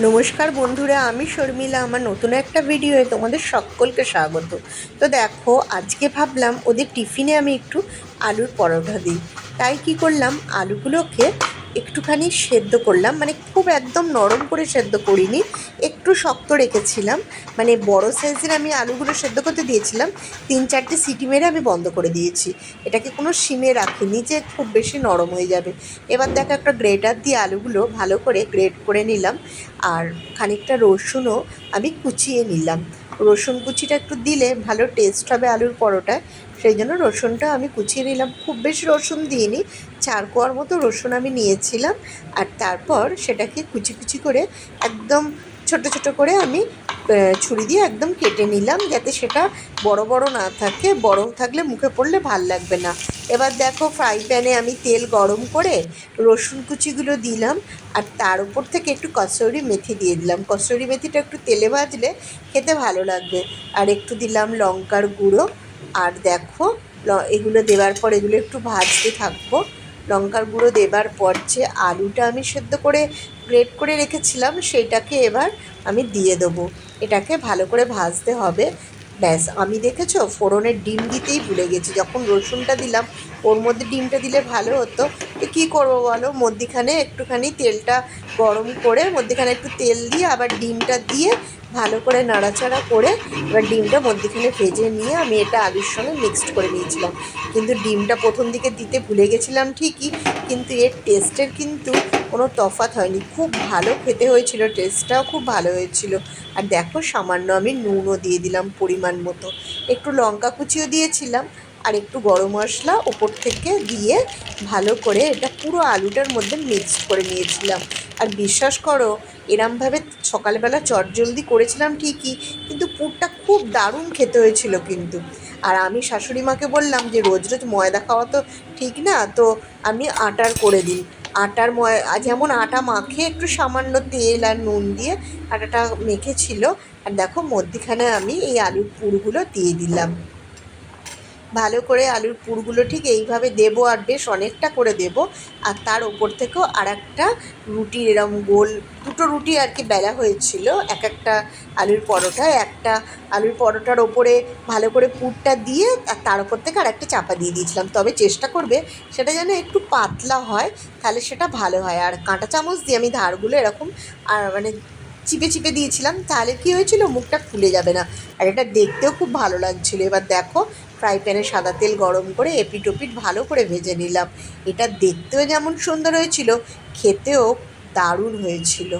নমস্কার বন্ধুরা, আমি শর্মিলা। আমার নতুন একটা ভিডিওয়ে তোমাদের সকলকে স্বাগত। তো দেখো, আজকে ভাবলাম ওদের টিফিনে আমি একটু আলুর পরোটা দিই। তাই কি করলাম, আলুগুলোকে একটুখানি সেদ্ধ করলাম, মানে খুব একদম নরম করে সেদ্ধ করিনি, একটু শক্ত রেখেছিলাম। মানে বড় সাইজের আমি আলুগুলো সেদ্ধ করতে দিয়েছিলাম, 3-4টে সিটি মেরে আমি বন্ধ করে দিয়েছি। এটাকে কোনো সিমে রাখিনি যে খুব বেশি নরম হয়ে যাবে। এবার দেখো, একটা গ্রেটার দিয়ে আলুগুলো ভালো করে গ্রেট করে নিলাম। আর খানিকটা রসুনও আমি কুচিয়ে নিলাম। রসুন কুচিটা একটু দিলে ভালো টেস্ট হবে আলুর পরোটায়, সেই জন্য রসুনটা আমি কুচিয়ে নিলাম। খুব বেশি রসুন দিইনি, 4 কোয়ার মতো রসুন আমি নিয়েছিলাম। আর তারপর সেটাকে কুচি কুচি করে একদম ছোট ছোট করে আমি ছুরি দিয়ে একদম কেটে নিলাম, যাতে সেটা বড় বড় না থাকে। বড় থাকলে মুখে পড়লে ভাল লাগবে না। এবার দেখো, ফ্রাই প্যানে আমি তেল গরম করে রসুন কুচিগুলো দিলাম, আর তার উপর থেকে একটু কসুরি মেথি দিয়ে দিলাম। কসুরি মেথিটা একটু তেলে ভাজলে খেতে ভালো লাগবে। আর একটু দিলাম লঙ্কার গুঁড়ো। আর দেখো, এগুলো দেওয়ার পর এগুলো একটু ভাজতে থাকবো। লঙ্কার গুঁড়ো দেবার পর যে আলুটা আমি সেদ্ধ করে গ্রেট করে রেখেছিলাম, সেইটাকে এবার আমি দিয়ে দেবো। এটাকে ভালো করে ভাজতে হবে। ব্যাস, আমি দেখেছো ফোড়নের ডিম দিতেই ভুলে গেছি। যখন রসুনটা দিলাম, ওর মধ্যে ডিমটা দিলে ভালো হতো। তো কী করবো বলো, মধ্যিখানে একটুখানি তেলটা গরম করে মধ্যিখানে একটু তেল দিয়ে আবার ডিমটা দিয়ে ভালো করে নাড়াচাড়া করে এবার ডিমটা মধ্যিখানে ভেজে নিয়ে আমি এটা আলুর সঙ্গে মিক্সড করে নিয়েছিলাম। কিন্তু ডিমটা প্রথম দিকে দিতে ভুলে গেছিলাম ঠিকই, কিন্তু এর টেস্টের কিন্তু কোনো তফাৎ হয়নি। খুব ভালো খেতে হয়েছিল, টেস্টটাও খুব ভালো হয়েছিল। আর দেখো, সামান্য আমি নুনও দিয়ে দিলাম পরিমাণ মতো, একটু লঙ্কা কুচিও দিয়েছিলাম, আর একটু গরম মশলা ওপর থেকে দিয়ে ভালো করে এটা পুরো আলুটার মধ্যে মিক্সড করে নিয়েছিলাম। আর বিশ্বাস করো, এরমভাবে সকালবেলা চটজলদি করেছিলাম ঠিকই, কিন্তু পুরটা খুব দারুণ খেতে হয়েছিল কিন্তু। আর আমি শাশুড়ি মাকে বললাম যে রোজ রোজ ময়দা খাওয়া তো ঠিক না, তো আমি আটার করে দিই। আটার যেমন আটা মাখে একটু সামান্য তেল আর নুন দিয়ে আটাটা মেখেছিল। আর দেখো, মধ্যিখানে আমি এই আলুর পুরগুলো দিয়ে দিলাম। ভালো করে আলুর পুরগুলো ঠিক এইভাবে দেবো, আর বেশ অনেকটা করে দেবো। আর তার ওপর থেকেও আর একটা রুটি, এরম গোল 2টো রুটি আর কি বেলা হয়েছিল এক একটা আলুর পরোটায়। একটা আলুর পরোটার ওপরে ভালো করে পুরটা দিয়ে আর তার ওপর থেকে আর একটা চাপা দিয়ে দিয়েছিলাম। তবে চেষ্টা করবে সেটা যেন একটু পাতলা হয়, তাহলে সেটা ভালো হয়। আর কাঁটা চামচ দিয়ে আমি ধারগুলো এরকম আর মানে চিপে চিপে দিয়েছিলাম, তাহলে কী হয়েছিল, মুখটা খুলে যাবে না, আর এটা দেখতেও খুব ভালো লাগছিলো। এবার দেখো, ফ্রাই প্যানে সাদা তেল গরম করে এপিট ওপিট ভালো করে ভেজে নিলাম। এটা দেখতেও যেমন সুন্দর হয়েছিল, খেতেও দারুণ হয়েছিল।